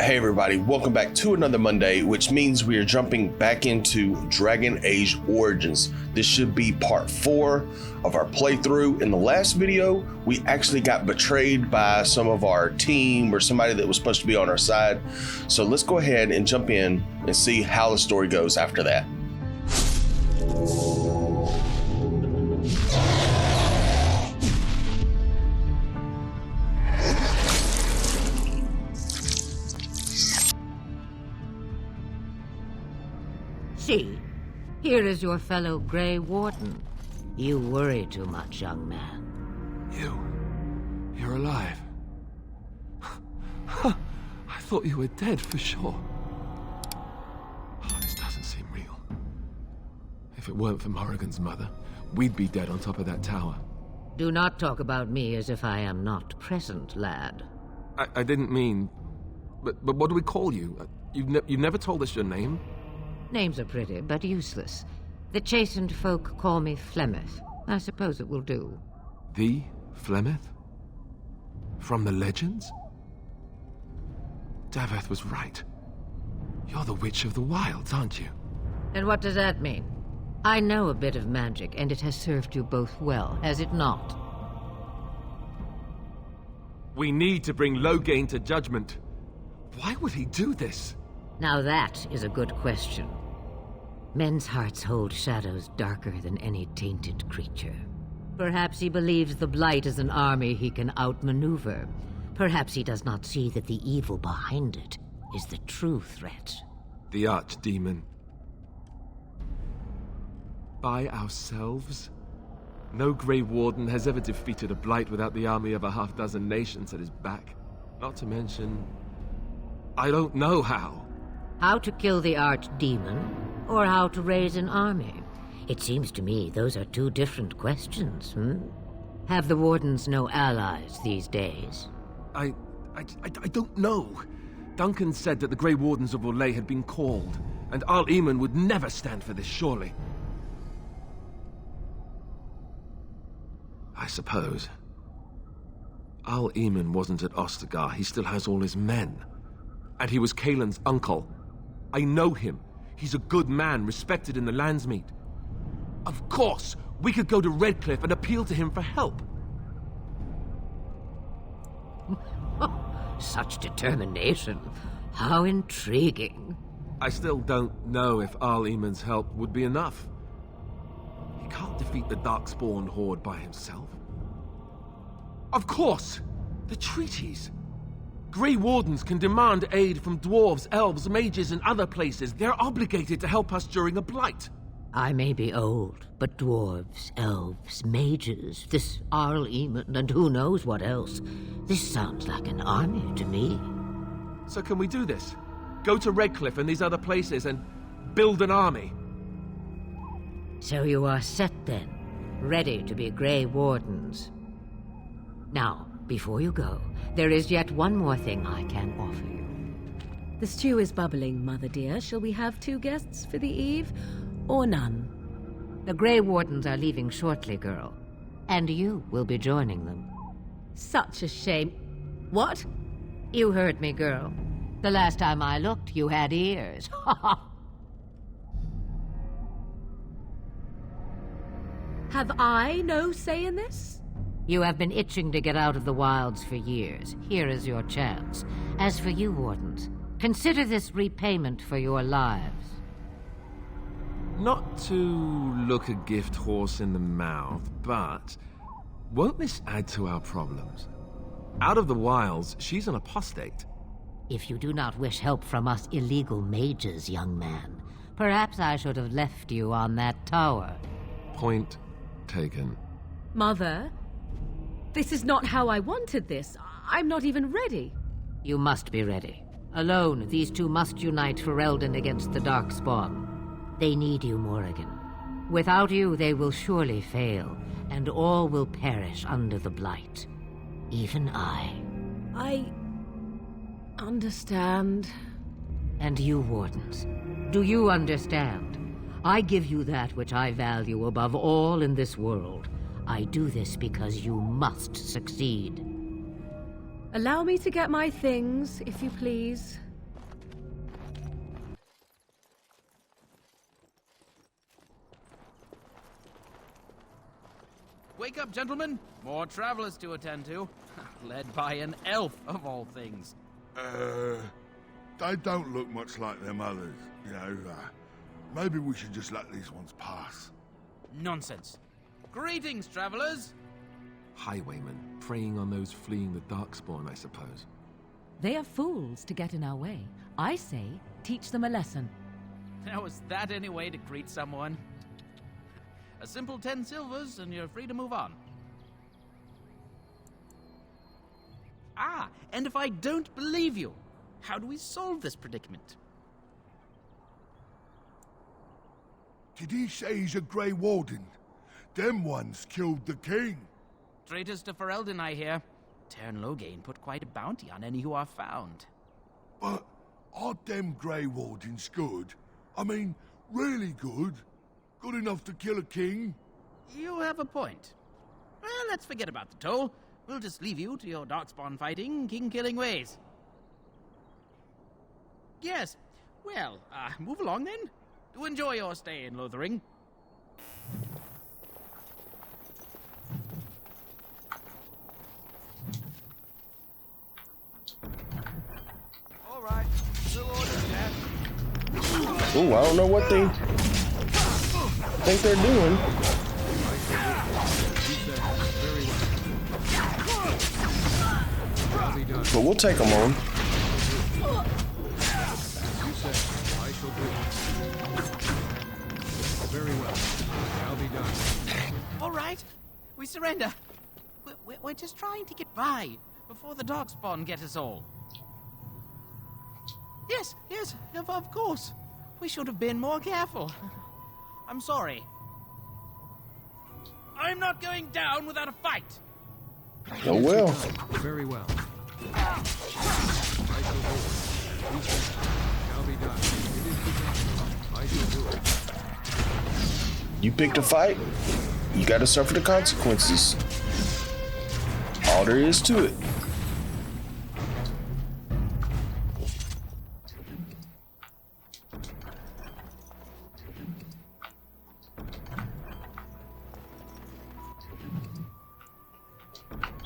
Hey everybody, welcome back to another Monday, which means we are jumping back into Dragon Age Origins. This should be part 4 of our playthrough. In the last video, we actually got betrayed by some of our team or somebody that was supposed to be on our side. So let's go ahead and jump in and see how the story goes after that. See, here is your fellow Grey Warden. You worry too much, young man. You're alive. I thought you were dead for sure. Oh, this doesn't seem real. If it weren't for Morrigan's mother, we'd be dead on top of that tower. Do not talk about me as if I am not present, lad. I didn't mean... But what do we call you? You've never told us your name? Names are pretty, but useless. The chastened folk call me Flemeth. I suppose it will do. The Flemeth? From the legends? Daveth was right. You're the Witch of the Wilds, aren't you? And what does that mean? I know a bit of magic, and it has served you both well, has it not? We need to bring Loghain to judgment. Why would he do this? Now that is a good question. Men's hearts hold shadows darker than any tainted creature. Perhaps he believes the Blight is an army he can outmaneuver. Perhaps he does not see that the evil behind it is the true threat. The Archdemon. By ourselves? No Grey Warden has ever defeated a Blight without the army of a half-dozen nations at his back. Not to mention... I don't know how. How to kill the Archdemon, or how to raise an army? It seems to me those are two different questions, Have the Wardens no allies these days? I don't know. Duncan said that the Grey Wardens of Orlais had been called, and Al Eamon would never stand for this, surely. I suppose. Al Eamon wasn't at Ostagar. He still has all his men. And he was Kaelin's uncle. I know him. He's a good man, respected in the Landsmeet. Of course, we could go to Redcliffe and appeal to him for help. Such determination. How intriguing. I still don't know if Al Eamon's help would be enough. He can't defeat the Darkspawn horde by himself. Of course! The treaties! Grey Wardens can demand aid from dwarves, elves, mages, and other places. They're obligated to help us during a blight. I may be old, but dwarves, elves, mages, this Arl Eamon, and who knows what else. This sounds like an army to me. So can we do this? Go to Redcliffe and these other places and build an army? So you are set then, ready to be Grey Wardens. Now, before you go, there is yet one more thing I can offer you. The stew is bubbling, Mother dear. Shall we have 2 guests for the eve, or none? The Grey Wardens are leaving shortly, girl. And you will be joining them. Such a shame. What? You heard me, girl. The last time I looked, you had ears. Have I no say in this? You have been itching to get out of the wilds for years. Here is your chance. As for you, Wardens, consider this repayment for your lives. Not to look a gift horse in the mouth, but won't this add to our problems? Out of the wilds, she's an apostate. If you do not wish help from us illegal mages, young man, perhaps I should have left you on that tower. Point taken. Mother, this is not how I wanted this. I'm not even ready. You must be ready. Alone, these two must unite for Eldon against the Darkspawn. They need you, Morrigan. Without you, they will surely fail, and all will perish under the Blight. Even I. I understand. And you, Wardens, do you understand? I give you that which I value above all in this world. I do this because you must succeed. Allow me to get my things, if you please. Wake up, gentlemen. More travelers to attend to. Led by an elf, of all things. They don't look much like them others, you know. Maybe we should just let these ones pass. Nonsense. Greetings, travelers. Highwaymen, preying on those fleeing the Darkspawn, I suppose. They are fools to get in our way. I say, teach them a lesson. Now, is that any way to greet someone? A simple 10 silvers, and you're free to move on. Ah, and if I don't believe you, how do we solve this predicament? Did he say he's a Grey Warden? Them ones killed the king. Traitors to Ferelden, I hear. Tern Loghain put quite a bounty on any who are found. But are them Grey Wardens good? I mean, really good? Good enough to kill a king? You have a point. Well, let's forget about the toll. We'll just leave you to your Darkspawn fighting, king-killing ways. Yes. Well, move along then. Do enjoy your stay in Lothering. All right. New orders, yeah? Ooh, I don't know what they think they're doing. But we'll take them on. I shall do it. Very well. Shall be done. All right. We surrender. We're just trying to get by before the Darkspawn get us all. Yes, of course. We should have been more careful. I'm sorry. I'm not going down without a fight. Oh well. Very well. I shall do it. Shall be done. It is begun. I shall do it. You picked a fight, you gotta suffer the consequences. All there is to it.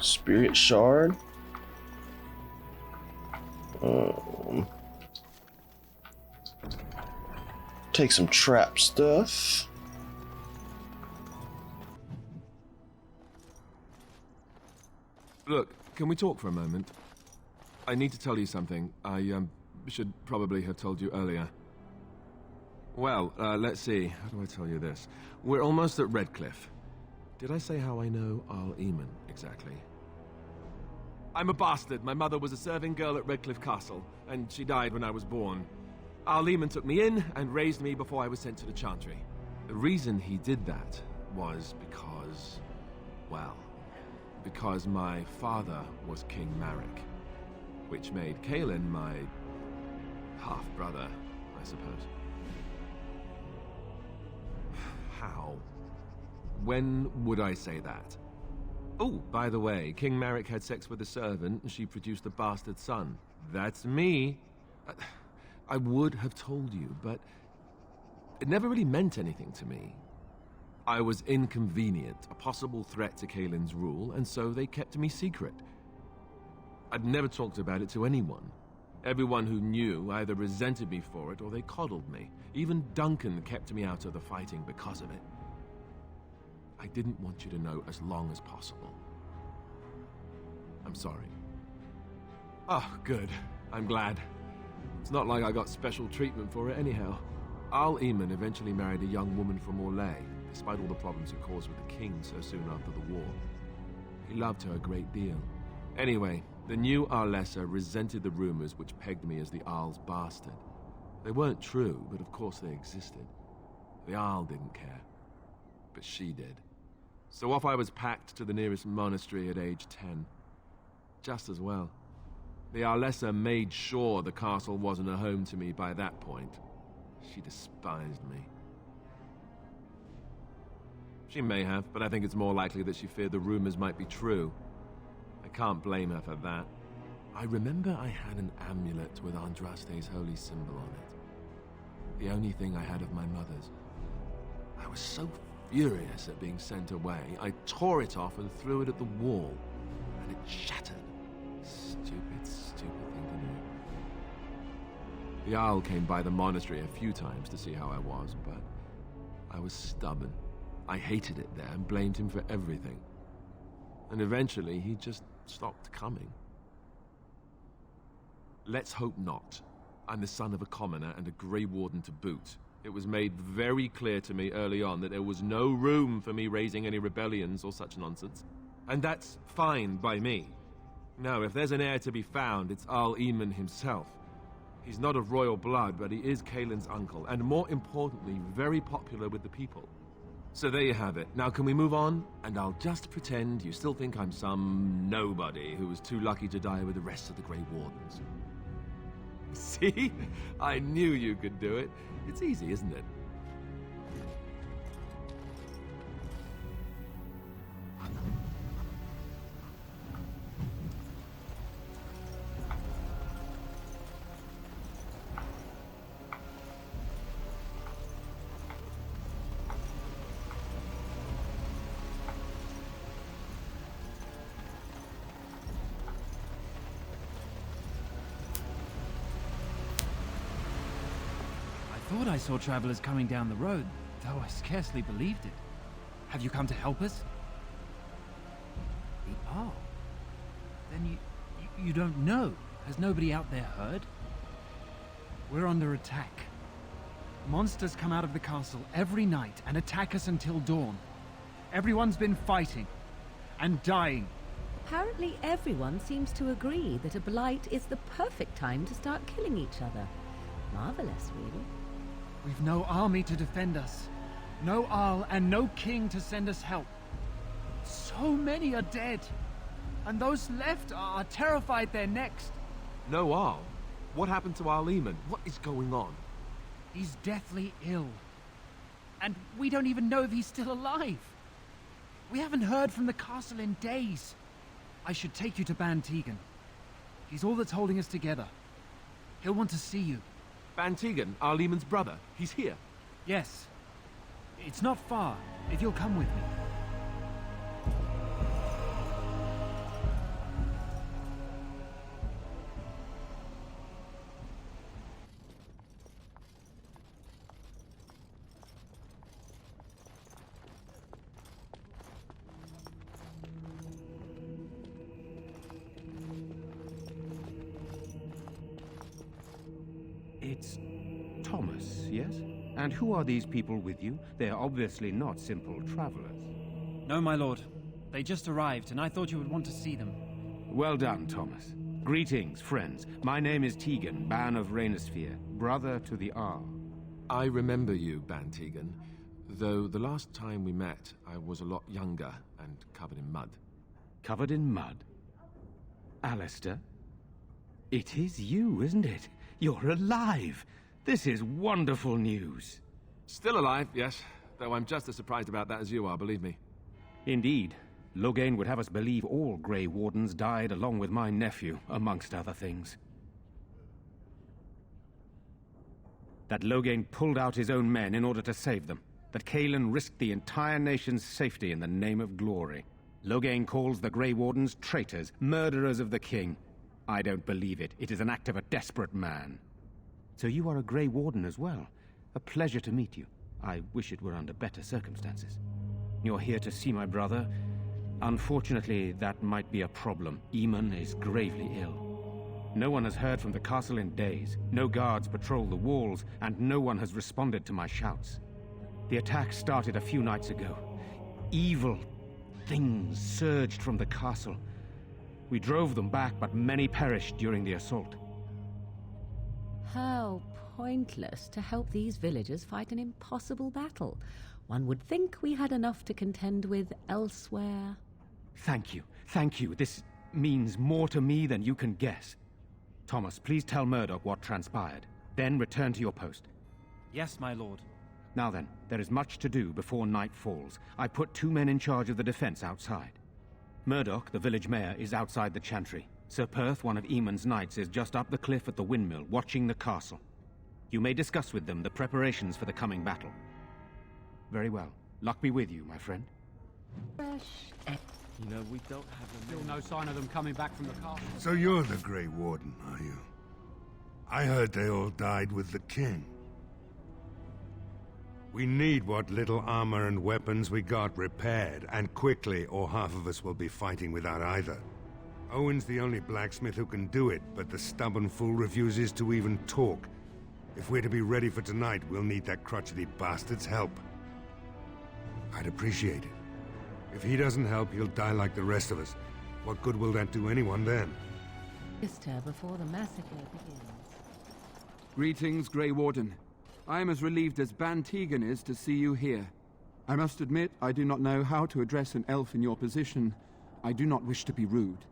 Spirit shard. Take some trap stuff. Look, can we talk for a moment? I need to tell you something. I should probably have told you earlier. Well, let's see. How do I tell you this? We're almost at Redcliffe. Did I say how I know Arl Eamon exactly? I'm a bastard. My mother was a serving girl at Redcliffe Castle, and she died when I was born. Arl Eamon took me in and raised me before I was sent to the Chantry. The reason he did that was because, well, because my father was King Marek, which made Kaelin my half-brother, I suppose. How? When would I say that? Oh, by the way, King Marek had sex with a servant and she produced a bastard son. That's me. I would have told you, but it never really meant anything to me. I was inconvenient, a possible threat to Kaelin's rule, and so they kept me secret. I'd never talked about it to anyone. Everyone who knew either resented me for it or they coddled me. Even Duncan kept me out of the fighting because of it. I didn't want you to know as long as possible. I'm sorry. Oh, good. I'm glad. It's not like I got special treatment for it anyhow. Arl Eamon eventually married a young woman from Orlais, despite all the problems it caused with the king so soon after the war. He loved her a great deal. Anyway, the new Arlessa resented the rumors which pegged me as the Arl's bastard. They weren't true, but of course they existed. The Arl didn't care, but she did. So off I was packed to the nearest monastery at age 10. Just as well. The Arlessa made sure the castle wasn't a home to me by that point. She despised me. She may have, but I think it's more likely that she feared the rumors might be true. I can't blame her for that. I remember I had an amulet with Andraste's holy symbol on it. The only thing I had of my mother's. I was so Furious at being sent away, I tore it off and threw it at the wall, and it shattered. Stupid, stupid thing to do. The owl came by the monastery a few times to see how I was, but I was stubborn. I hated it there and blamed him for everything. And eventually, he just stopped coming. Let's hope not. I'm the son of a commoner and a Grey Warden to boot. It was made very clear to me early on that there was no room for me raising any rebellions or such nonsense. And that's fine by me. No, if there's an heir to be found, it's Arl Eamon himself. He's not of royal blood, but he is Kaelin's uncle, and more importantly, very popular with the people. So there you have it. Now can we move on? And I'll just pretend you still think I'm some nobody who was too lucky to die with the rest of the Grey Wardens. See? I knew you could do it. It's easy, isn't it? I thought I saw travelers coming down the road, though I scarcely believed it. Have you come to help us? The Arl? Then you don't know. Has nobody out there heard? We're under attack. Monsters come out of the castle every night and attack us until dawn. Everyone's been fighting and dying. Apparently everyone seems to agree that a blight is the perfect time to start killing each other. Marvelous, really. We've no army to defend us. No Arl and no king to send us help. So many are dead. And those left are terrified they're next. No Arl? What happened to Arl Eamon? What is going on? He's deathly ill. And we don't even know if he's still alive. We haven't heard from the castle in days. I should take you to Ban Tegan. He's all that's holding us together. He'll want to see you. Ban Tegan, Arl Eamon's brother. He's here. Yes. It's not far, if you'll come with me. It's Thomas, yes? And who are these people with you? They're obviously not simple travelers. No, my lord. They just arrived, and I thought you would want to see them. Well done, Thomas. Greetings, friends. My name is Tegan, Ban of Rainersphere, brother to the Arl. I remember you, Ban Tegan. Though the last time we met, I was a lot younger and covered in mud. Covered in mud? Alistair? It is you, isn't it? You're alive! This is wonderful news. Still alive, yes. Though I'm just as surprised about that as you are, believe me. Indeed. Loghain would have us believe all Grey Wardens died along with my nephew, amongst other things. That Loghain pulled out his own men in order to save them. That Kaelin risked the entire nation's safety in the name of glory. Loghain calls the Grey Wardens traitors, murderers of the king. I don't believe it. It is an act of a desperate man. So you are a Grey Warden as well. A pleasure to meet you. I wish it were under better circumstances. You're here to see my brother. Unfortunately, that might be a problem. Eamon is gravely ill. No one has heard from the castle in days. No guards patrol the walls, and no one has responded to my shouts. The attack started a few nights ago. Evil things surged from the castle. We drove them back, but many perished during the assault. How pointless to help these villagers fight an impossible battle. One would think we had enough to contend with elsewhere. Thank you. Thank you. This means more to me than you can guess. Thomas, please tell Murdoch what transpired. Then return to your post. Yes, my lord. Now then, there is much to do before night falls. I put 2 men in charge of the defense outside. Murdoch, the village mayor, is outside the chantry. Sir Perth, one of Eamon's knights, is just up the cliff at the windmill, watching the castle. You may discuss with them the preparations for the coming battle. Very well. Luck be with you, my friend. You know, we don't have a Still no sign of them coming back from the castle. So you're the Grey Warden, are you? I heard they all died with the king. We need what little armor and weapons we got repaired, and quickly, or half of us will be fighting without either. Owen's the only blacksmith who can do it, but the stubborn fool refuses to even talk. If we're to be ready for tonight, we'll need that crotchety bastard's help. I'd appreciate it. If he doesn't help, he'll die like the rest of us. What good will that do anyone then? Before the massacre begins. Greetings, Grey Warden. I am as relieved as Ban Tegan is to see you here. I must admit, I do not know how to address an elf in your position. I do not wish to be rude.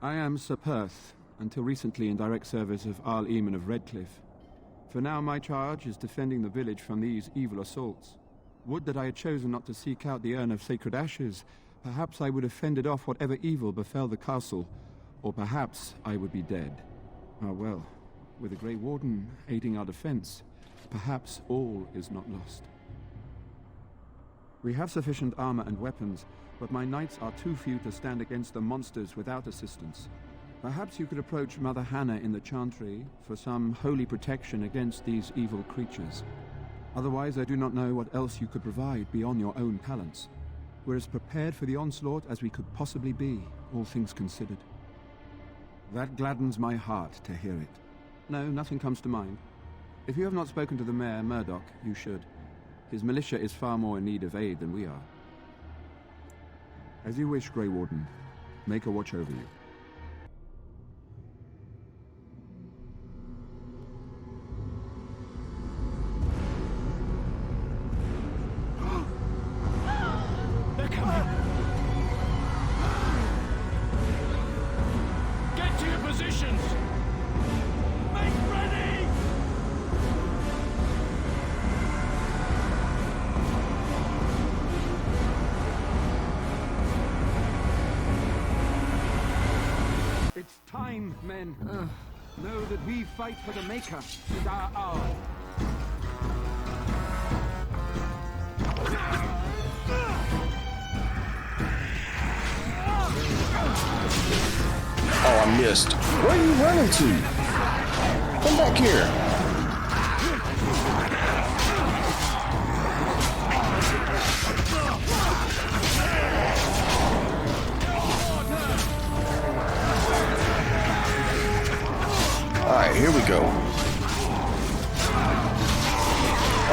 I am Sir Perth, until recently in direct service of Arl Eamon of Redcliffe. For now, my charge is defending the village from these evil assaults. Would that I had chosen not to seek out the urn of sacred ashes. Perhaps I would have fended off whatever evil befell the castle, or perhaps I would be dead. Ah well, with a Grey Warden aiding our defense, perhaps all is not lost. We have sufficient armor and weapons, but my knights are too few to stand against the monsters without assistance. Perhaps you could approach Mother Hannah in the Chantry for some holy protection against these evil creatures. Otherwise, I do not know what else you could provide beyond your own talents. We're as prepared for the onslaught as we could possibly be, all things considered. That gladdens my heart to hear it. No, nothing comes to mind. If you have not spoken to the Mayor, Murdoch, you should. His militia is far more in need of aid than we are. As you wish, Grey Warden. Make a watch over you. They're coming! Get to your positions! Make ready! It's time, men. Know that we fight for the Maker and our hour. Oh, I missed. Where are you running to? Come back here. All right, here we go.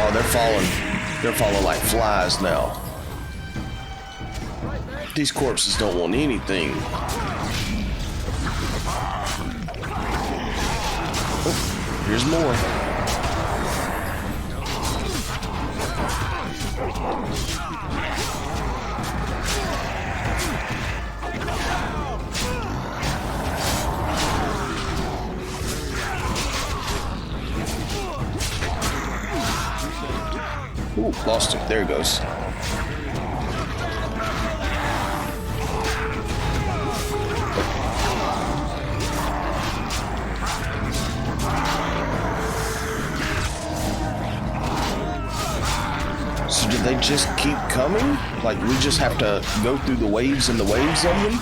Oh, they're falling. They're falling like flies now. These corpses don't want anything. Oh, here's more. Ooh, lost it. There it goes. So do they just keep coming? Like we just have to go through the waves and the waves of them?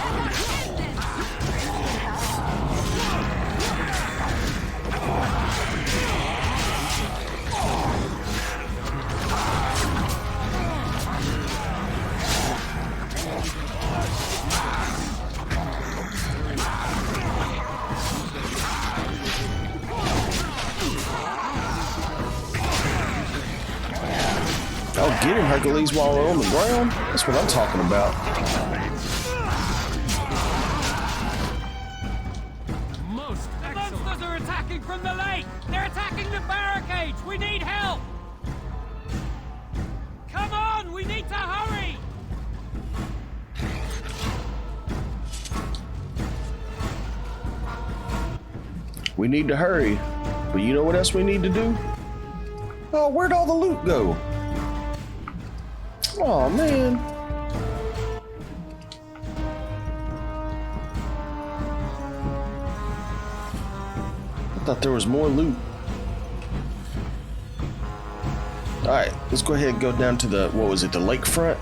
Oh, get him, Hercules, while we're on the ground. That's what I'm talking about. Most The excellent. monsters are attacking from the lake! They're attacking the barricades! We need help! Come on! We need to hurry! We need to hurry. But you know what else we need to do? Oh, where'd all the loot go? Oh, man. I thought there was more loot. Alright, let's go ahead and go down to the, what was it, the lakefront?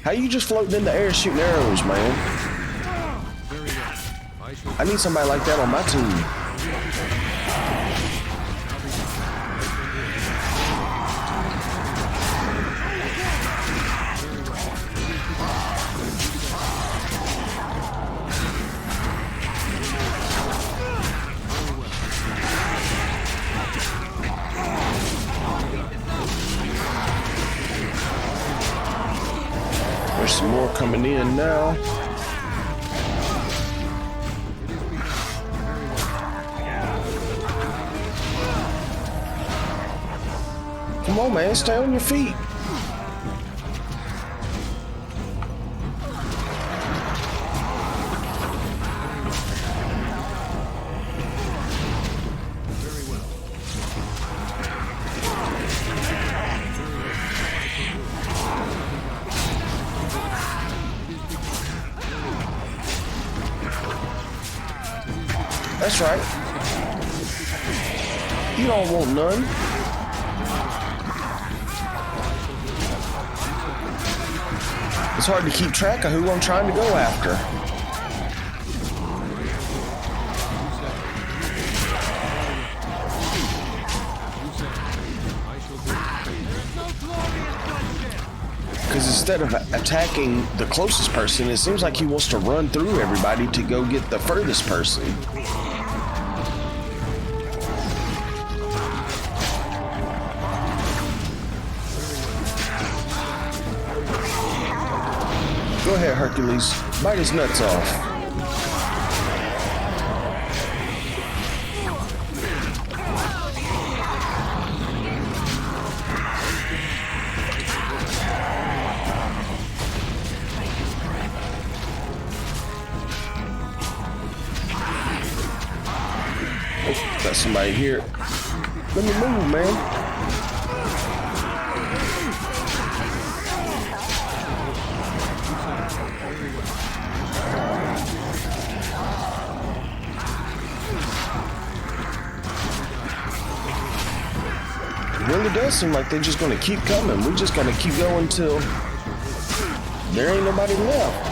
How you just floating in the air shooting arrows, man? I need somebody like that on my team. There's some more coming in now. Come on, man, stay on your feet. That's right. You don't want none. It's hard to keep track of who I'm trying to go after. Because instead of attacking the closest person, it seems like he wants to run through everybody to go get the furthest person. Go ahead, Hercules. Bite his nuts off. Oh, got somebody here. Let me move, man. It really does seem like they're just going to keep coming. We're just going to keep going till there ain't nobody left.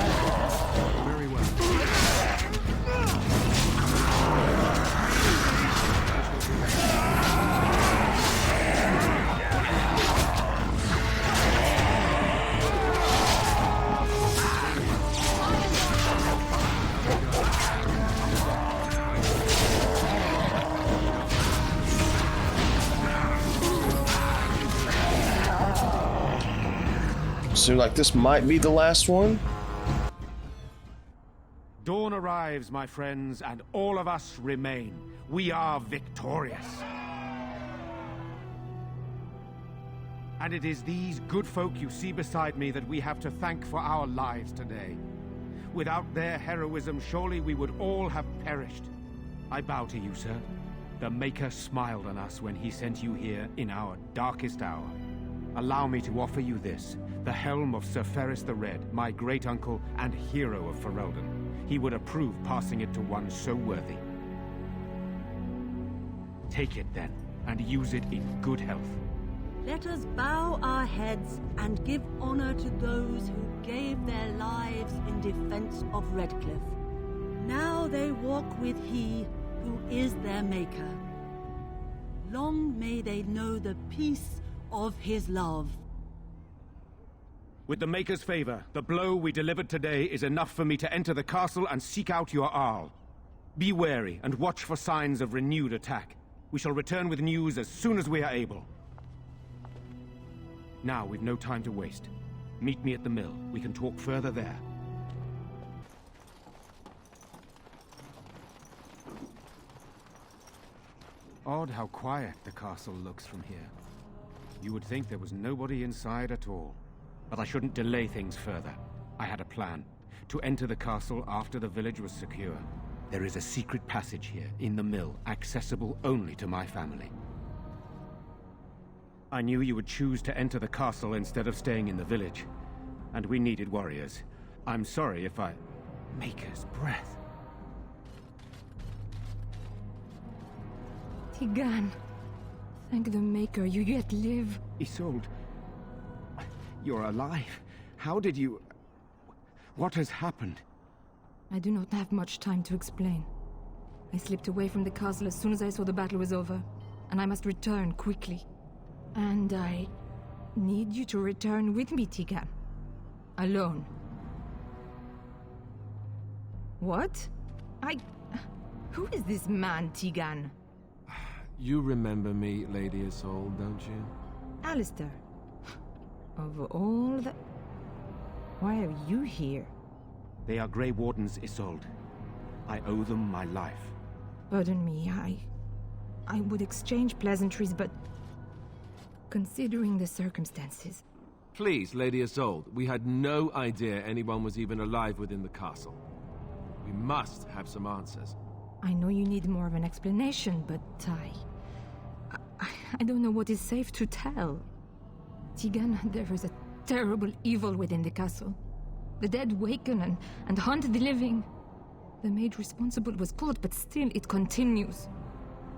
Seems like this might be the last one. Dawn arrives, my friends, and all of us remain. We are victorious. And it is these good folk you see beside me that we have to thank for our lives today. Without their heroism, surely we would all have perished. I bow to you, sir. The Maker smiled on us when he sent you here in our darkest hour. Allow me to offer you this, the helm of Sir Ferris the Red, my great-uncle and hero of Ferelden. He would approve passing it to one so worthy. Take it, then, and use it in good health. Let us bow our heads and give honor to those who gave their lives in defense of Redcliffe. Now they walk with he who is their maker. Long may they know the peace of his love. With the Maker's favor, the blow we delivered today is enough for me to enter the castle and seek out your Arl. Be wary and watch for signs of renewed attack. We shall return with news as soon as we are able. Now, we've no time to waste. Meet me at the mill. We can talk further there. Odd how quiet the castle looks from here. You would think there was nobody inside at all. But I shouldn't delay things further. I had a plan. To enter the castle after the village was secure. There is a secret passage here, in the mill, accessible only to my family. I knew you would choose to enter the castle instead of staying in the village. And we needed warriors. I'm sorry if I... Maker's breath. Tigan. Thank the Maker, you yet live. Isolde. You're alive. How did you... What has happened? I do not have much time to explain. I slipped away from the castle as soon as I saw the battle was over, and I must return quickly. And I need you to return with me, Tigan. Alone. What? Who is this man, Tigan? You remember me, Lady Isolde, don't you? Alistair. Of all the... Why are you here? They are Grey Wardens, Isolde. I owe them my life. Pardon me, I would exchange pleasantries, but... Considering the circumstances... Please, Lady Isolde, we had no idea anyone was even alive within the castle. We must have some answers. I know you need more of an explanation, but I don't know what is safe to tell. Tigan, there is a terrible evil within the castle. The dead waken and haunt the living. The maid responsible was caught, but still it continues.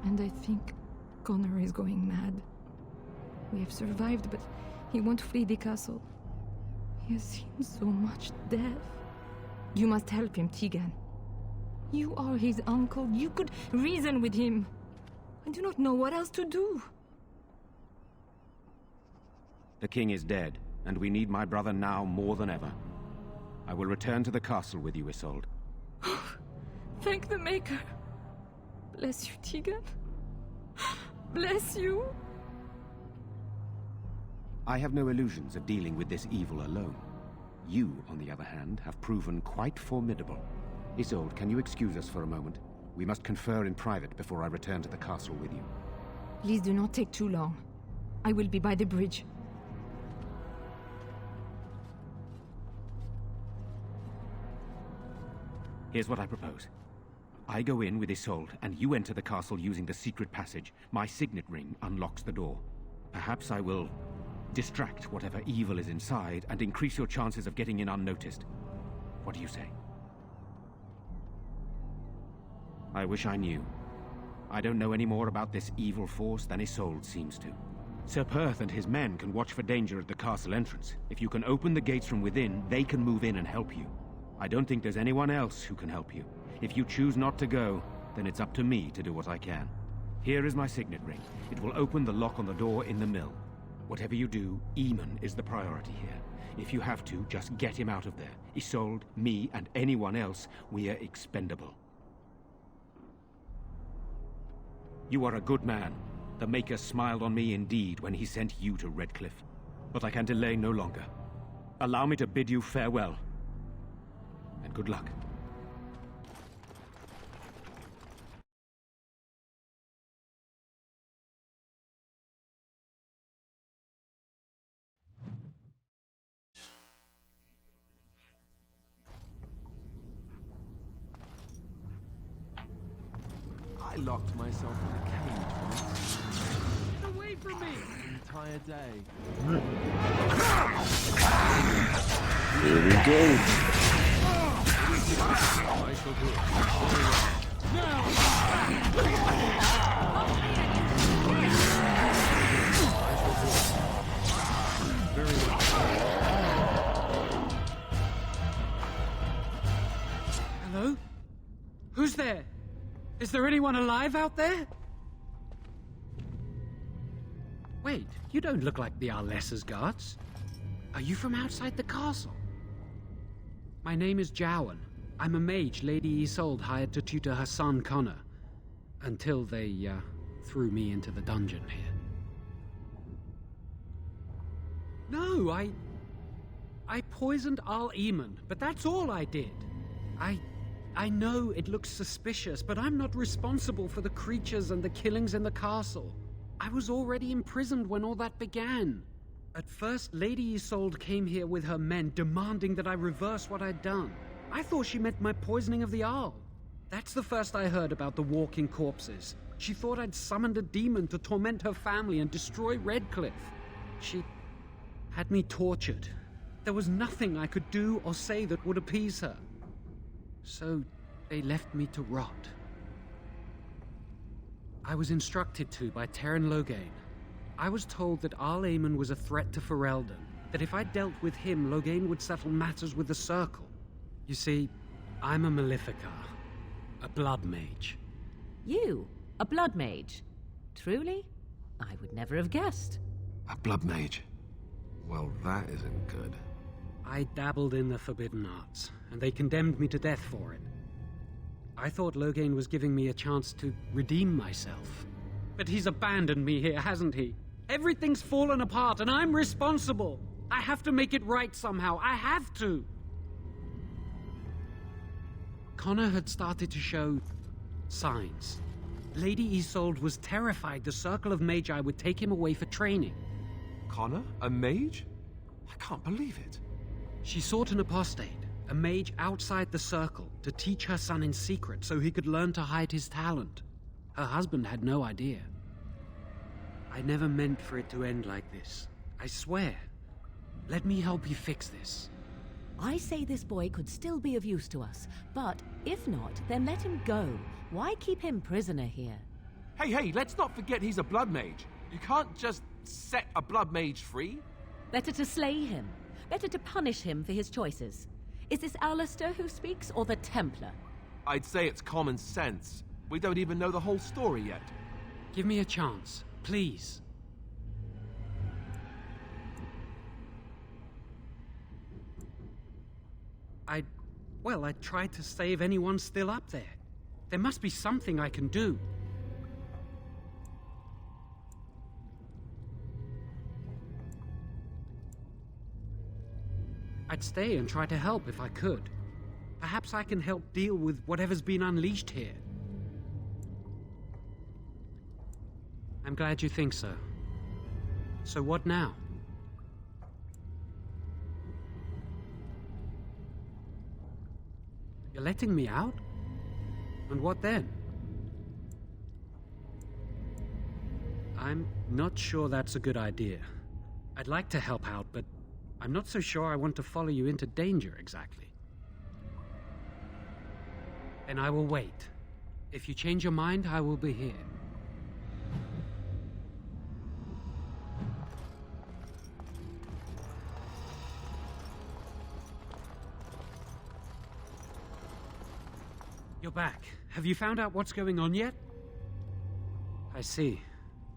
And I think Connor is going mad. We have survived, but he won't flee the castle. He has seen so much death. You must help him, Tigan. You are his uncle. You could reason with him. I do not know what else to do. The king is dead, and we need my brother now more than ever. I will return to the castle with you, Isolde. Thank the Maker. Bless you, Tigan. Bless you. I have no illusions of dealing with this evil alone. You, on the other hand, have proven quite formidable. Isolde, can you excuse us for a moment? We must confer in private before I return to the castle with you. Please do not take too long. I will be by the bridge. Here's what I propose. I go in with Isolde, and you enter the castle using the secret passage. My signet ring unlocks the door. Perhaps I will distract whatever evil is inside and increase your chances of getting in unnoticed. What do you say? I wish I knew. I don't know any more about this evil force than Isolde seems to. Sir Perth and his men can watch for danger at the castle entrance. If you can open the gates from within, they can move in and help you. I don't think there's anyone else who can help you. If you choose not to go, then it's up to me to do what I can. Here is my signet ring. It will open the lock on the door in the mill. Whatever you do, Eamon is the priority here. If you have to, just get him out of there. Isolde, me, and anyone else, we are expendable. You are a good man. The Maker smiled on me indeed when he sent you to Redcliffe. But I can delay no longer. Allow me to bid you farewell. And good luck. I locked myself in a cage once. Get away from me! The entire day. Here we go. I shall do it. Very well. Hello? Who's there? Is there anyone alive out there? Wait, you don't look like the Arlessa's guards. Are you from outside the castle? My name is Jowan. I'm a mage Lady Isolde hired to tutor her son Connor. Until they, threw me into the dungeon here. No, I poisoned Al Eamon, but that's all I did. I know it looks suspicious, but I'm not responsible for the creatures and the killings in the castle. I was already imprisoned when all that began. At first, Lady Isolde came here with her men, demanding that I reverse what I'd done. I thought she meant my poisoning of the Arl. That's the first I heard about the walking corpses. She thought I'd summoned a demon to torment her family and destroy Redcliffe. She had me tortured. There was nothing I could do or say that would appease her. So they left me to rot. I was instructed to by Terran Loghain. I was told that Arl Eamon was a threat to Ferelden, that if I dealt with him, Loghain would settle matters with the Circle. You see, I'm a Maleficar, a blood mage. You? A blood mage? Truly? I would never have guessed. A blood mage? Well, that isn't good. I dabbled in the forbidden arts, and they condemned me to death for it. I thought Loghain was giving me a chance to redeem myself. But he's abandoned me here, hasn't he? Everything's fallen apart, and I'm responsible. I have to make it right somehow. I have to. Connor had started to show signs. Lady Isolde was terrified the Circle of Magi would take him away for training. Connor? A mage? I can't believe it. She sought an apostate, a mage outside the Circle, to teach her son in secret so he could learn to hide his talent. Her husband had no idea. I never meant for it to end like this. I swear. Let me help you fix this. I say this boy could still be of use to us, but if not, then let him go. Why keep him prisoner here? Hey, let's not forget he's a blood mage. You can't just set a blood mage free. Better to slay him. Better to punish him for his choices. Is this Alistair who speaks, or the Templar? I'd say it's common sense. We don't even know the whole story yet. Give me a chance, please. I tried to save anyone still up there. There must be something I can do. I'd stay and try to help if I could. Perhaps I can help deal with whatever's been unleashed here. I'm glad you think so. So what now? You're letting me out? And what then? I'm not sure that's a good idea. I'd like to help out, but I'm not so sure I want to follow you into danger exactly. Then I will wait. If you change your mind, I will be here. You're back. Have you found out what's going on yet? I see.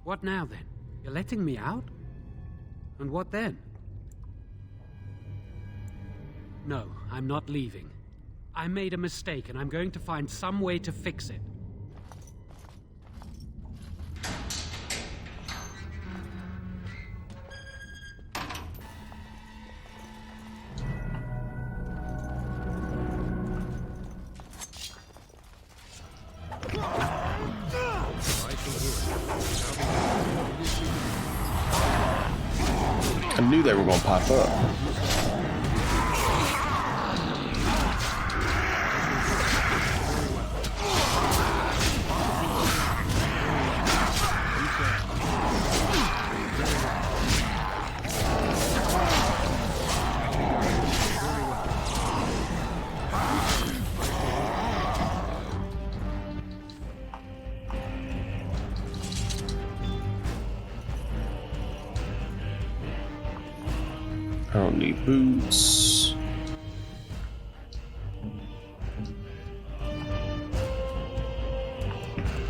What now, then? You're letting me out? And what then? No, I'm not leaving. I made a mistake, and I'm going to find some way to fix it. I knew they were going to pop up. I don't need boots.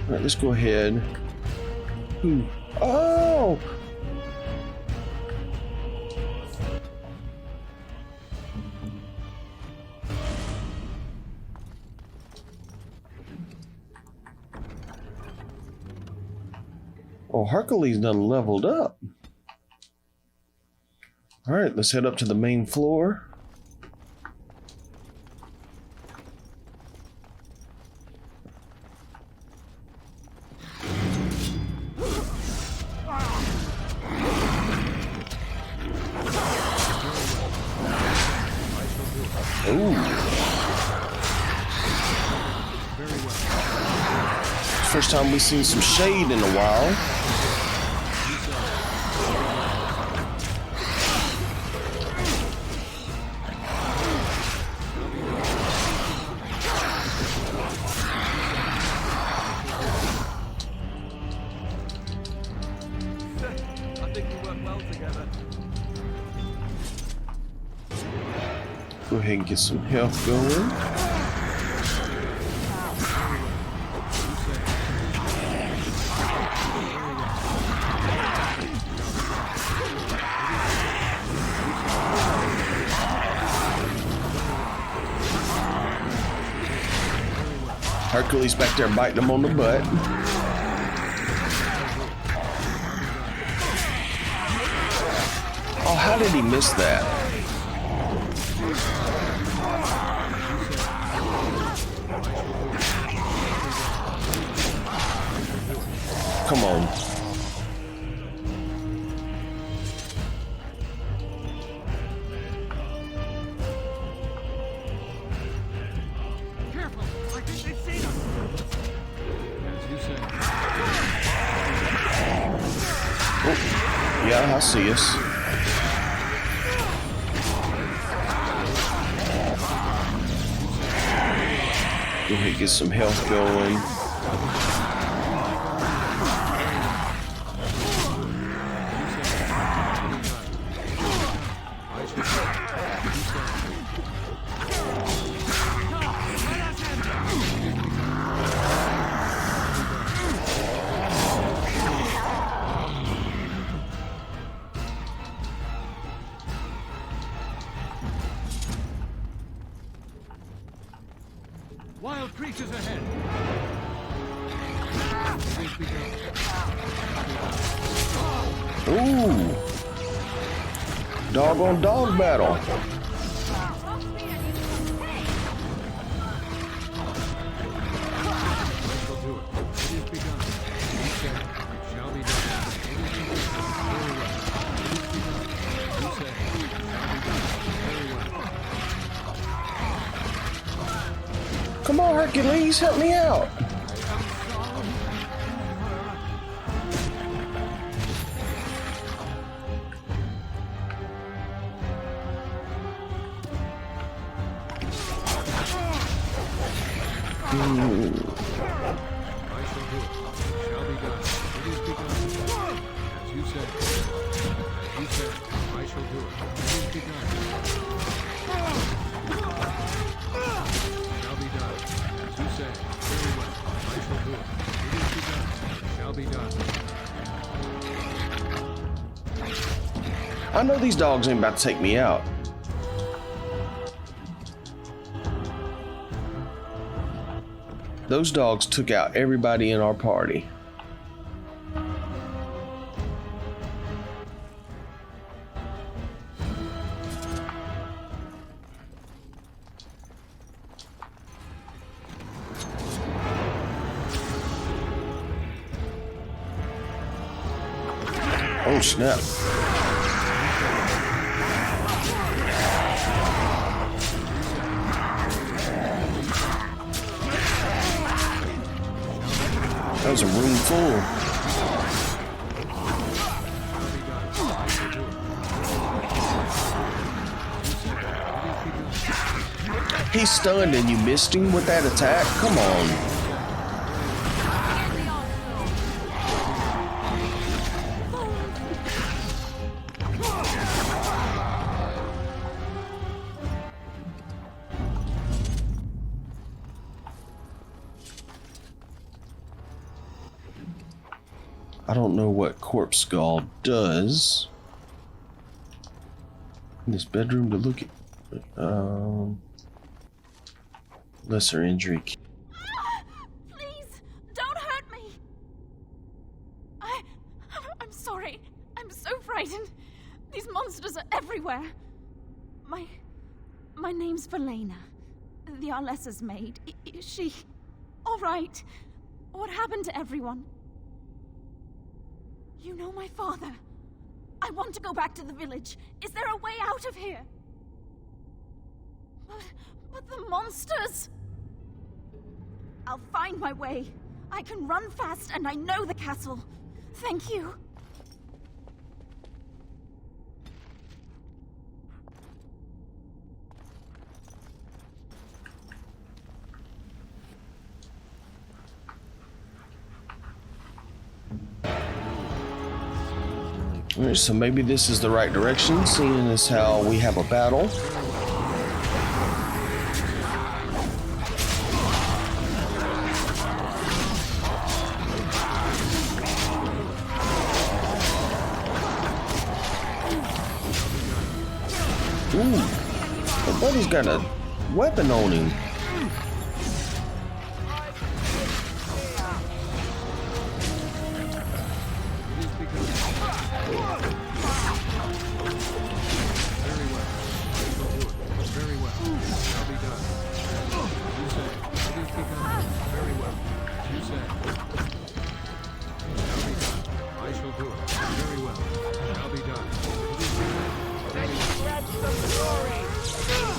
All right, let's go ahead. Ooh. Oh! Oh, Hercules done leveled up. All right, let's head up to the main floor. first time we've seen some shade in a while. Go ahead and get some health going. Hercules back there biting him on the butt. Oh, how did he miss that? Come on. Careful! I think they've seen us! As you say. Oh, yeah, I see us. Go ahead and get some health going. Wild creatures ahead! Ooh. Dog on dog battle. Come on, Hercules, help me out. I know these dogs ain't about to take me out. Those dogs took out everybody in our party. Oh snap. That was a room full. He's stunned and you missed him with that attack? Come on. I don't know what Corpse Skull does. In this bedroom to look at. Lesser injury. Please, don't hurt me. I'm sorry. I'm so frightened. These monsters are everywhere. My name's Valena. The Arlessa's maid. Is she all right? What happened to everyone? You know my father. I want to go back to the village. Is there a way out of here? But the monsters! I'll find my way. I can run fast and I know the castle. Thank you. Alright, so maybe this is the right direction, seeing as how we have a battle. Ooh, my buddy's got a weapon on him.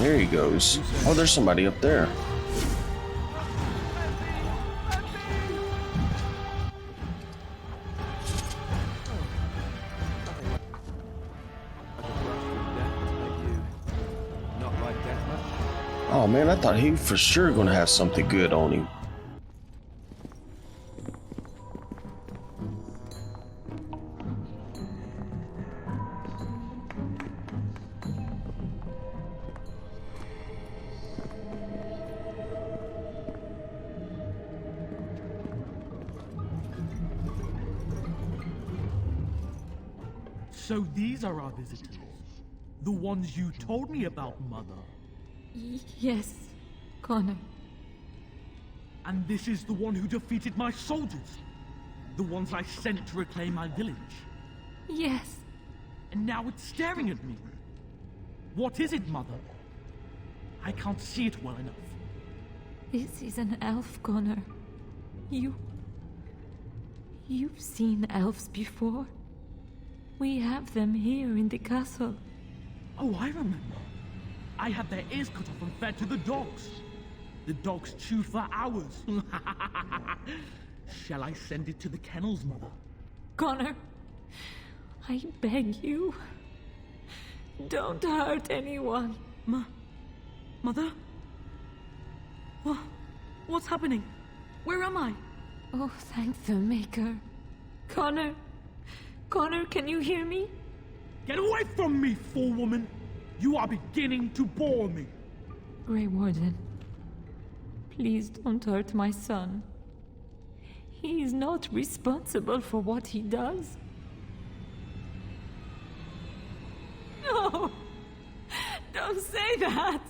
There he goes. Oh, there's somebody up there. Oh man, I thought he was for sure gonna have something good on him. So these are our visitors. The ones you told me about, Mother. Yes, Connor. And this is the one who defeated my soldiers. The ones I sent to reclaim my village. Yes. And now it's staring at me. What is it, Mother? I can't see it well enough. This is an elf, Connor. You've seen elves before. We have them here in the castle. Oh, I remember. I had their ears cut off and fed to the dogs. The dogs chew for hours. Shall I send it to the kennels, Mother? Connor, I beg you. Don't hurt anyone. Mother? What's happening? Where am I? Oh, thank the Maker. Connor, can you hear me? Get away from me, fool woman! You are beginning to bore me. Grey Warden, please don't hurt my son. He is not responsible for what he does. No! Don't say that!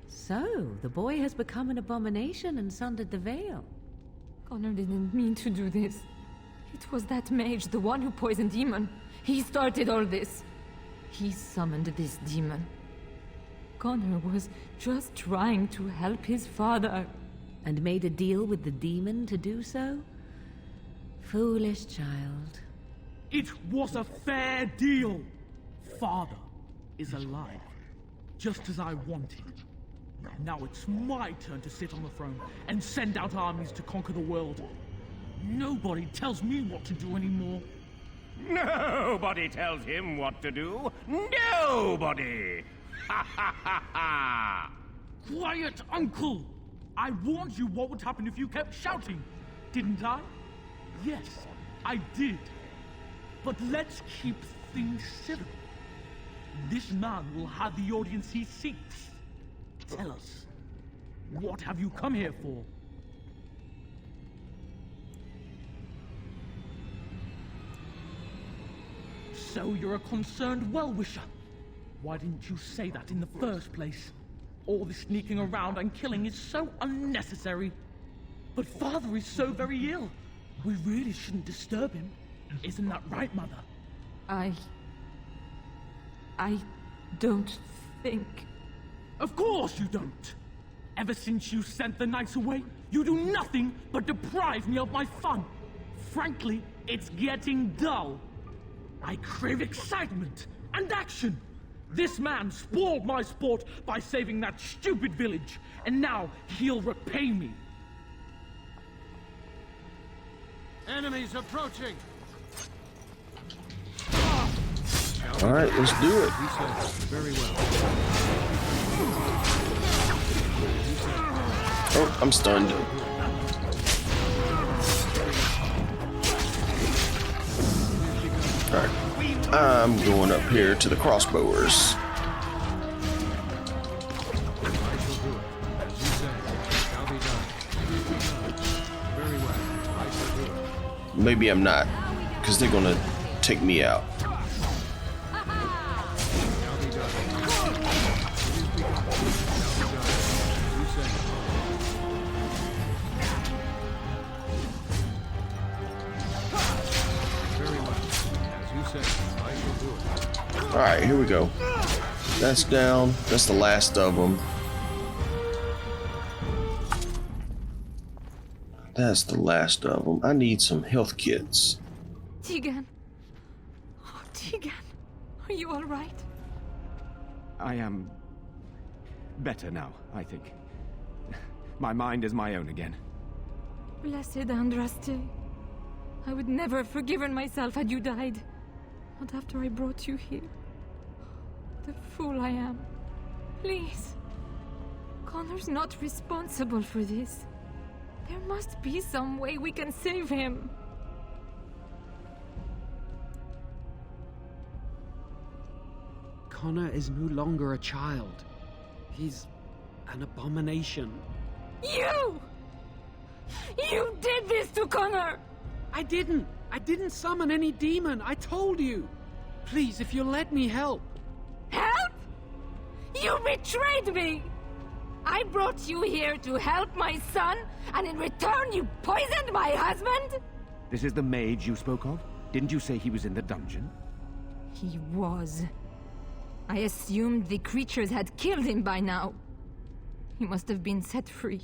So, the boy has become an abomination and sundered the veil. Connor didn't mean to do this. It was that mage, the one who poisoned Demon. He started all this. He summoned this demon. Connor was just trying to help his father. And made a deal with the demon to do so? Foolish child. It was a fair deal. Father is alive, just as I wanted. Now it's my turn to sit on the throne and send out armies to conquer the world. Nobody tells me what to do anymore. Nobody tells him what to do. Nobody! Ha ha ha ha! Quiet, Uncle! I warned you what would happen if you kept shouting, didn't I? Yes, I did. But let's keep things civil. This man will have the audience he seeks. Tell us, what have you come here for? So you're a concerned well-wisher. Why didn't you say that in the first place? All this sneaking around and killing is so unnecessary. But Father is so very ill. We really shouldn't disturb him. Isn't that right, Mother? I don't think... Of course you don't! Ever since you sent the knights away, you do nothing but deprive me of my fun. Frankly, it's getting dull. I crave excitement and action. This man spoiled my sport by saving that stupid village, and now he'll repay me. Enemies approaching! All right, let's do it. Very well. Oh, I'm stunned. All right, I'm going up here to the crossbowers. Maybe I'm not, because they're gonna take me out. All right, here we go. That's down. That's the last of them. That's the last of them. I need some health kits. Tegan. Oh, Tegan. Are you all right? I am better now, I think. My mind is my own again. Blessed Andraste. I would never have forgiven myself had you died. Not after I brought you here. The fool I am. Please. Connor's not responsible for this. There must be some way we can save him. Connor is no longer a child. He's an abomination. You! You did this to Connor! I didn't summon any demon. I told you. Please, if you'll let me help. Help? You betrayed me! I brought you here to help my son, and in return you poisoned my husband? This is the mage you spoke of? Didn't you say he was in the dungeon? He was. I assumed the creatures had killed him by now. He must have been set free.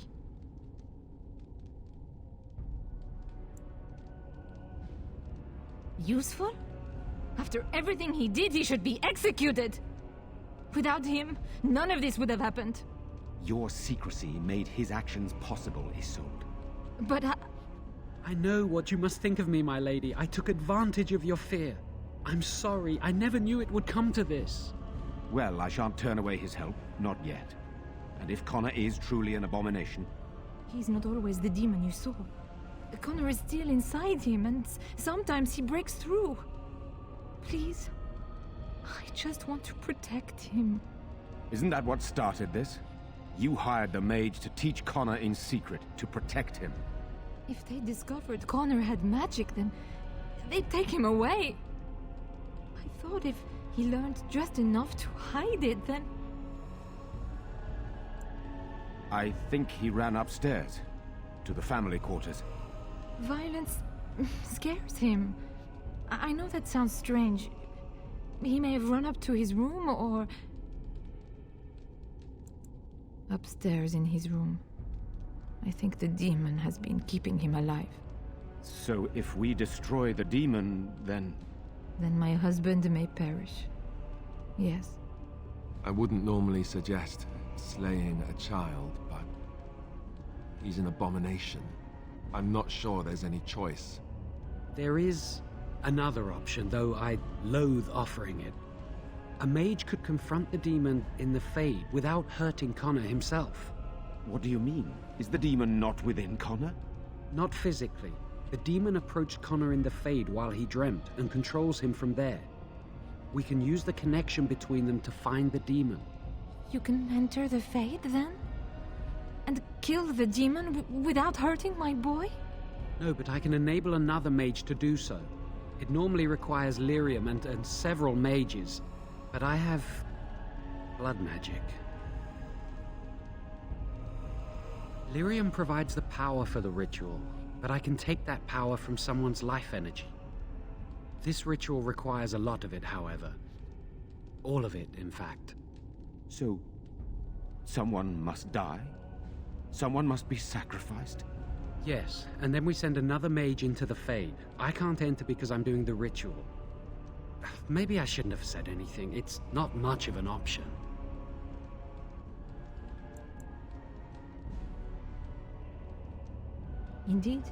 Useful? After everything he did, he should be executed! Without him, none of this would have happened. Your secrecy made his actions possible, Isolde. But I know what you must think of me, my lady. I took advantage of your fear. I'm sorry. I never knew it would come to this. Well, I shan't turn away his help. Not yet. And if Connor is truly an abomination... He's not always the demon you saw. Connor is still inside him, and sometimes he breaks through. Please. I just want to protect him. Isn't that what started this? You hired the mage to teach Connor in secret, to protect him. If they discovered Connor had magic, then they'd take him away. I thought if he learned just enough to hide it, then... I think he ran upstairs, to the family quarters. Violence scares him. I know that sounds strange. He may have run up to his room, or... Upstairs in his room. I think the demon has been keeping him alive. So if we destroy the demon, then... Then my husband may perish. Yes. I wouldn't normally suggest slaying a child, but... he's an abomination. I'm not sure there's any choice. There is another option, though I loathe offering it. A mage could confront the demon in the Fade without hurting Connor himself. What do you mean? Is the demon not within Connor? Not physically. The demon approached Connor in the Fade while he dreamt and controls him from there. We can use the connection between them to find the demon. You can enter the Fade, then? And kill the demon without hurting my boy? No, but I can enable another mage to do so. It normally requires lyrium and several mages. But I have... blood magic. Lyrium provides the power for the ritual, but I can take that power from someone's life energy. This ritual requires a lot of it, however. All of it, in fact. So, someone must die? Someone must be sacrificed? Yes, and then we send another mage into the Fade. I can't enter because I'm doing the ritual. Maybe I shouldn't have said anything. It's not much of an option. Indeed.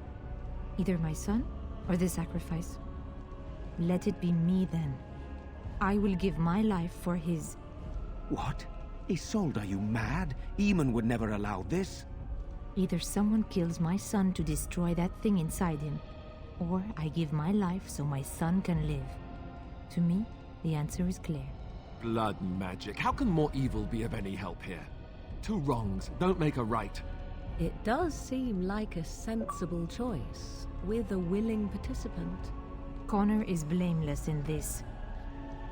Either my son, or the sacrifice. Let it be me then. I will give my life for his. What? Isolde, are you mad? Eamon would never allow this. Either someone kills my son to destroy that thing inside him, or I give my life so my son can live. To me, the answer is clear. Blood magic. How can more evil be of any help here? Two wrongs don't make a right. It does seem like a sensible choice, with a willing participant. Connor is blameless in this.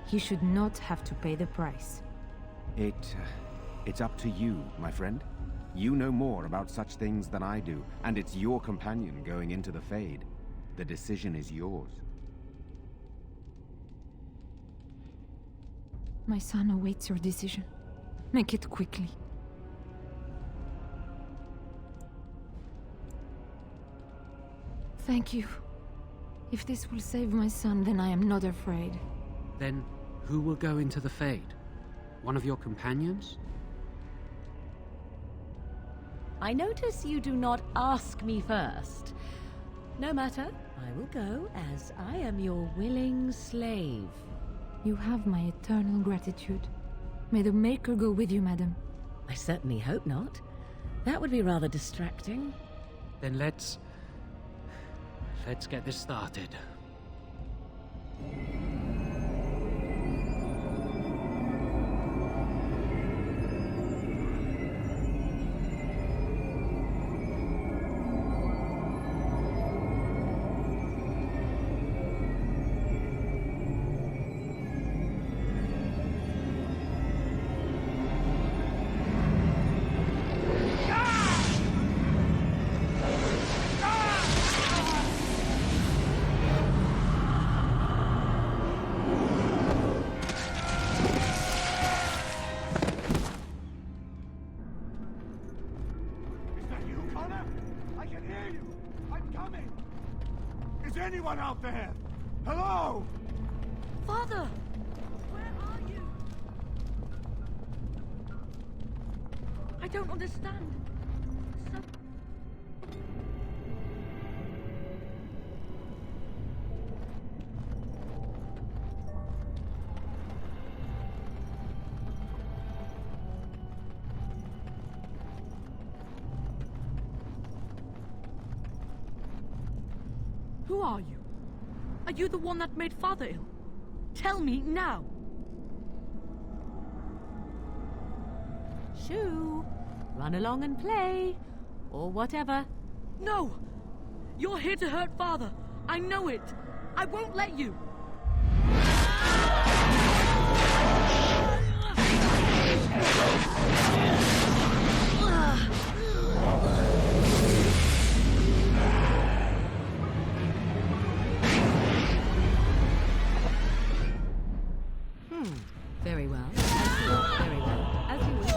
He should not have to pay the price. It's up to you, my friend. You know more about such things than I do, and it's your companion going into the Fade. The decision is yours. My son awaits your decision. Make it quickly. Thank you. If this will save my son, then I am not afraid. Then who will go into the Fade? One of your companions? I notice you do not ask me first. No matter, I will go, as I am your willing slave. You have my eternal gratitude. May the Maker go with you, madam. I certainly hope not. That would be rather distracting. Then let's get this started. Anyone out there? Hello? Father! Where are you? I don't understand. Who are you? Are you the one that made Father ill? Tell me now! Shoo! Run along and play, or whatever. No! You're here to hurt Father. I know it. I won't let you. Very well. Very well. As you wish.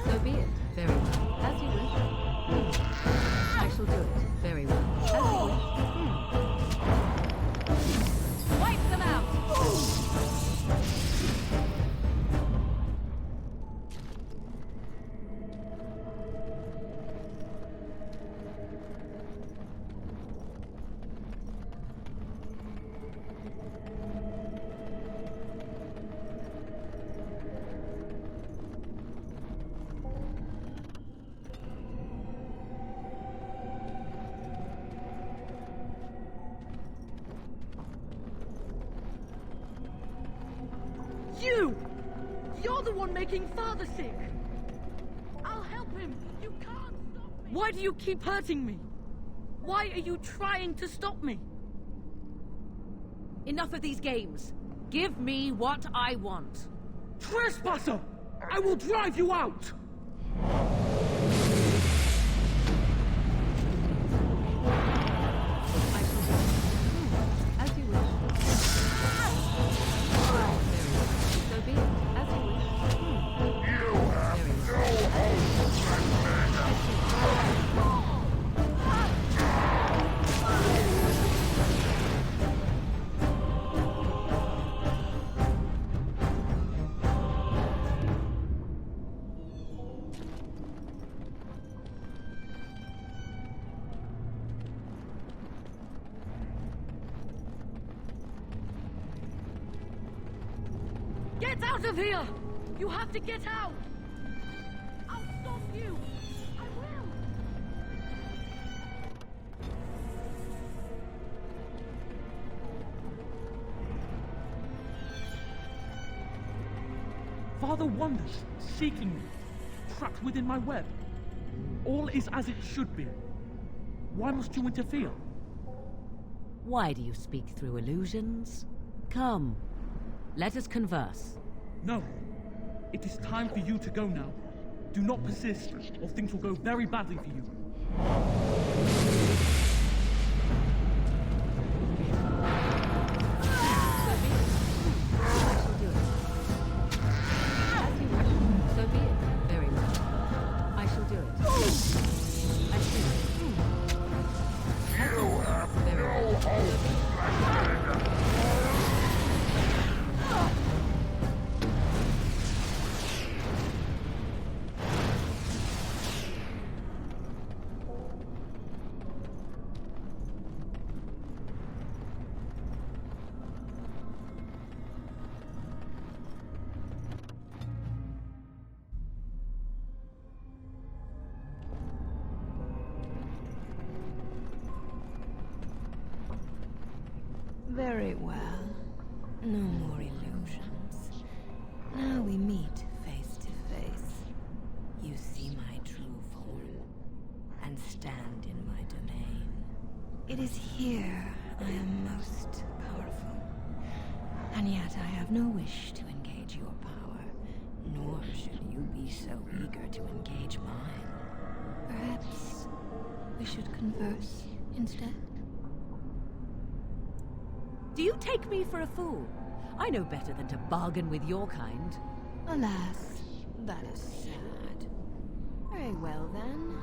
So be it. Very well. As you wish. I shall do it. Very well. As you wish. Wipe them out! You're the one making Father sick! I'll help him! You can't stop me! Why do you keep hurting me? Why are you trying to stop me? Enough of these games. Give me what I want. Trespasser! I will drive you out! As you wish. So be it. As you wish. Get out of here! You have to get out! I'll stop you! I will! Father wanders, seeking me, trapped within my web. All is as it should be. Why must you interfere? Why do you speak through illusions? Come, let us converse. No. It is time for you to go now. Do not persist, or things will go very badly for you. So be it. Very well. I shall do it. I see. Very well. Very well. No more illusions. Now we meet face to face. You see my true form, and stand in my domain. It is here I am most powerful. And yet I have no wish to engage your power, nor should you be so eager to engage mine. Perhaps we should converse instead? Do you take me for a fool? I know better than to bargain with your kind. Alas, that is sad. Very well then.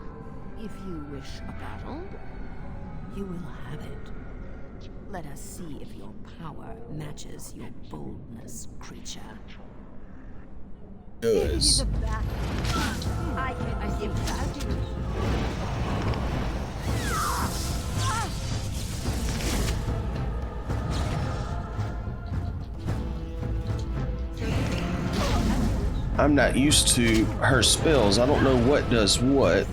If you wish a battle, you will have it. Let us see if your power matches your boldness, creature. Does. I can give that to you. I'm not used to her spells. I don't know what does what.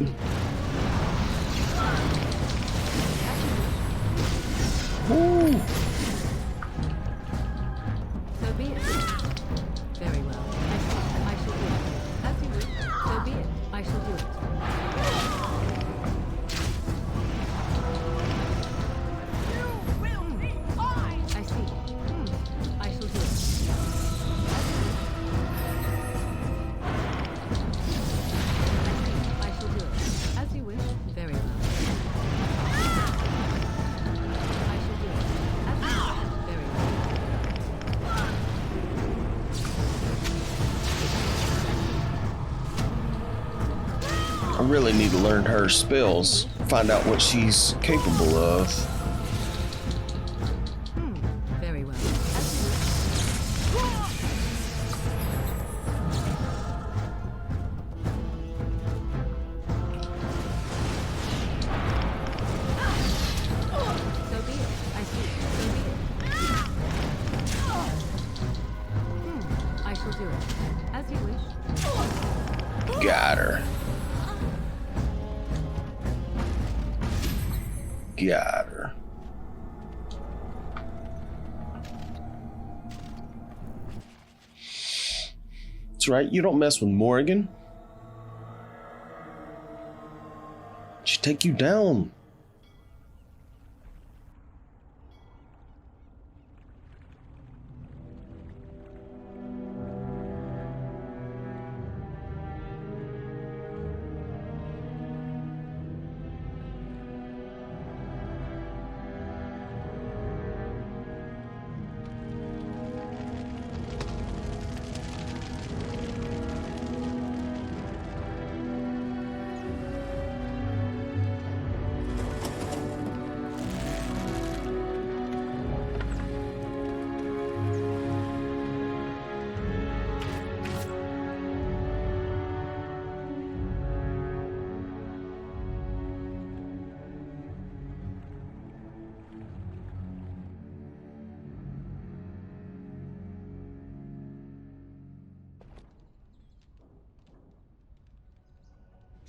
Woo. So be it. Very well. I shall do it. As you wish. So be it. I shall do it. You will be mine! I see. I shall do it. I shall do it. As you wish. Very well. I shall do it. As you wish. Very well. I really need to learn her spells, find out what she's capable of. Very well. As you wish. So be it. I see. So be it. I shall do it. As you wish. Got her. Got her. That's right, you don't mess with Morrigan. She'll take you down.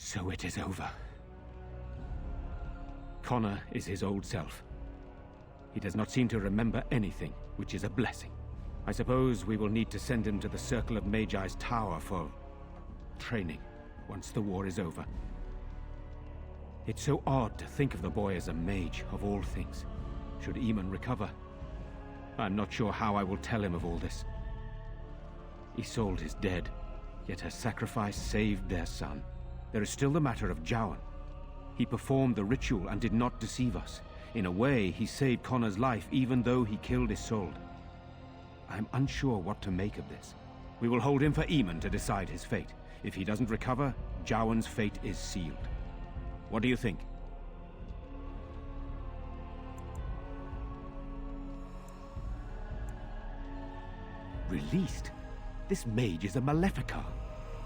So it is over. Connor is his old self. He does not seem to remember anything, which is a blessing. I suppose we will need to send him to the Circle of Magi's tower for training once the war is over. It's so odd to think of the boy as a mage, of all things. Should Eamon recover, I'm not sure how I will tell him of all this. Isolde is dead, yet her sacrifice saved their son. There is still the matter of Jowan. He performed the ritual and did not deceive us. In a way, he saved Connor's life even though he killed Isolde. I am unsure what to make of this. We will hold him for Eamon to decide his fate. If he doesn't recover, Jowan's fate is sealed. What do you think? Released? This mage is a Maleficar.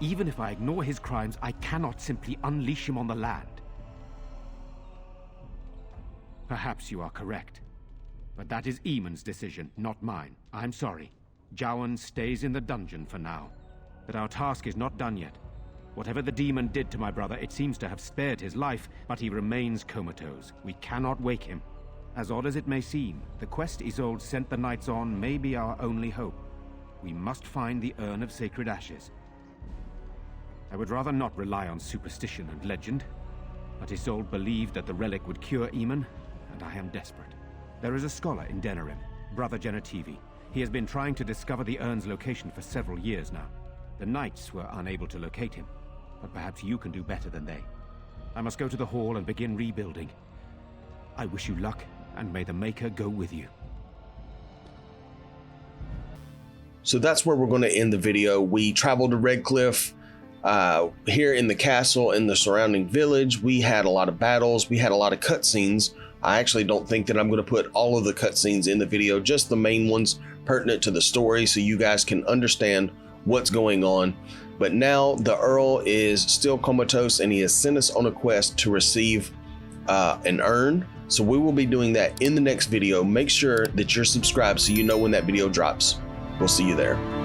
Even if I ignore his crimes, I cannot simply unleash him on the land. Perhaps you are correct. But that is Eamon's decision, not mine. I'm sorry. Jowan stays in the dungeon for now. But our task is not done yet. Whatever the demon did to my brother, it seems to have spared his life, but he remains comatose. We cannot wake him. As odd as it may seem, the quest Isolde sent the knights on may be our only hope. We must find the Urn of Sacred Ashes. I would rather not rely on superstition and legend, but Isolde believed that the relic would cure Eamon, and I am desperate. There is a scholar in Denerim, Brother Genetivi. He has been trying to discover the urn's location for several years now. The knights were unable to locate him, but perhaps you can do better than they. I must go to the hall and begin rebuilding. I wish you luck, and may the Maker go with you. So that's where we're going to end the video. We traveled to Redcliffe. Here in the castle, in the surrounding village, we had a lot of battles. We had a lot of cutscenes. I actually don't think that I'm going to put all of the cutscenes in the video, just the main ones pertinent to the story so you guys can understand what's going on. But now the Earl is still comatose and he has sent us on a quest to receive an urn. So we will be doing that in the next video. Make sure that you're subscribed so you know when that video drops. We'll see you there.